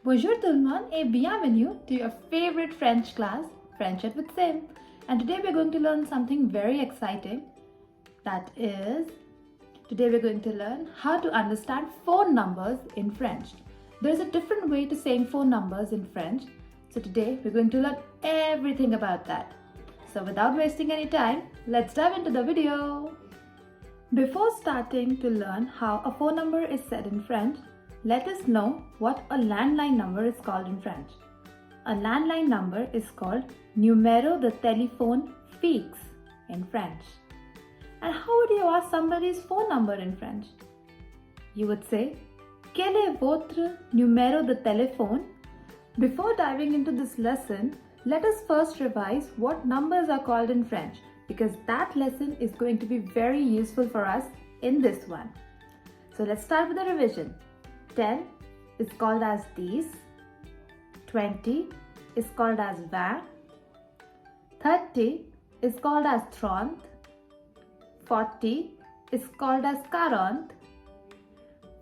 Bonjour tout le monde et bienvenue to your favorite French class, French with Sim. And today we're going to learn something very exciting. That is, today we're going to learn how to understand phone numbers in French. There's a different way to saying phone numbers in French. So today we're going to learn everything about that. So without wasting any time, let's dive into the video. Before starting to learn how a phone number is said in French, let us know what a landline number is called in French. A landline number is called numéro de téléphone fixe in French. And how would you ask somebody's phone number in French? You would say, quel est votre numéro de téléphone? Before diving into this lesson, let us first revise what numbers are called in French, because that lesson is going to be very useful for us in this one. So let's start with the revision. 10 is called as 10, 20 is called as 20, 30 is called as 30, 40 is called as 40,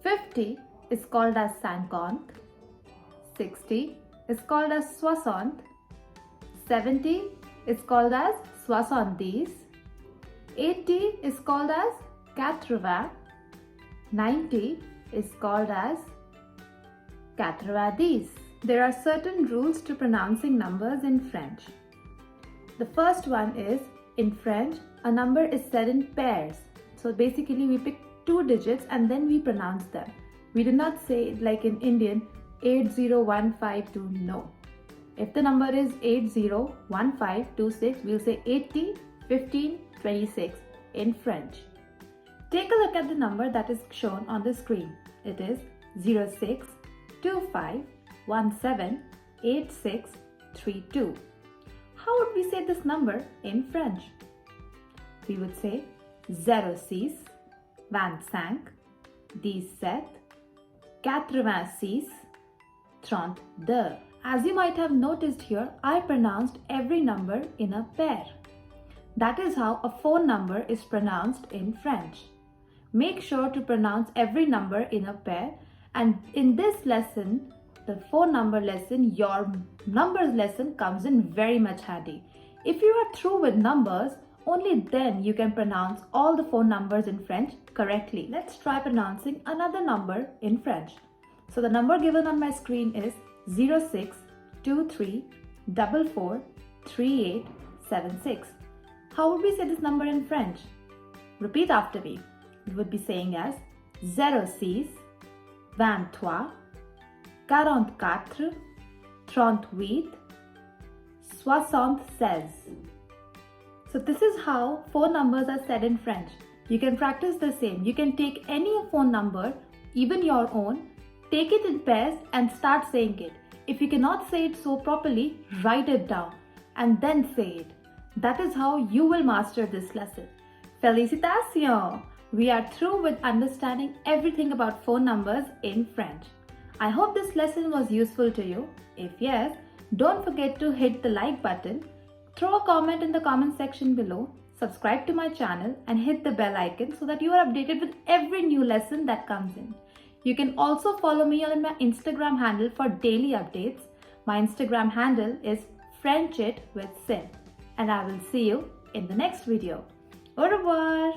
50 is called as 50, 60 is called as 60, 70 is called as 70, 80 is called as 80, 90 is called as 90. There are certain rules to pronouncing numbers in French. The first one is, in French, a number is said in pairs. So basically we pick two digits and then we pronounce them. We do not say it like in Indian 80152, no. If the number is 801526, we'll say 80, 15, 26 in French. Take a look at the number that is shown on the screen. It is 0625178632. How would we say this number in French? We would say 06 25 17 86 32. As you might have noticed here, I pronounced every number in a pair. That is how a phone number is pronounced in French. Make sure to pronounce every number in a pair, and in this lesson, the phone number lesson, your numbers lesson comes in very much handy. If you are through with numbers, only then you can pronounce all the phone numbers in French correctly. Let's try pronouncing another number in French. So the number given on my screen is 0623443876. How would we say this number in French? Repeat after me. We would be saying as 06 23 44 38 76. So this is how phone numbers are said in French. You can practice the same. You can take any phone number, even your own, take it in pairs and start saying it. If you cannot say it so properly, write it down and then say it. That is how you will master this lesson. Félicitations! We are through with understanding everything about phone numbers in French. I hope this lesson was useful to you. If yes, don't forget to hit the like button, throw a comment in the comment section below, subscribe to my channel and hit the bell icon so that you are updated with every new lesson that comes in. You can also follow me on my Instagram handle for daily updates. My Instagram handle is French It with Sim. And I will see you in the next video. Au revoir!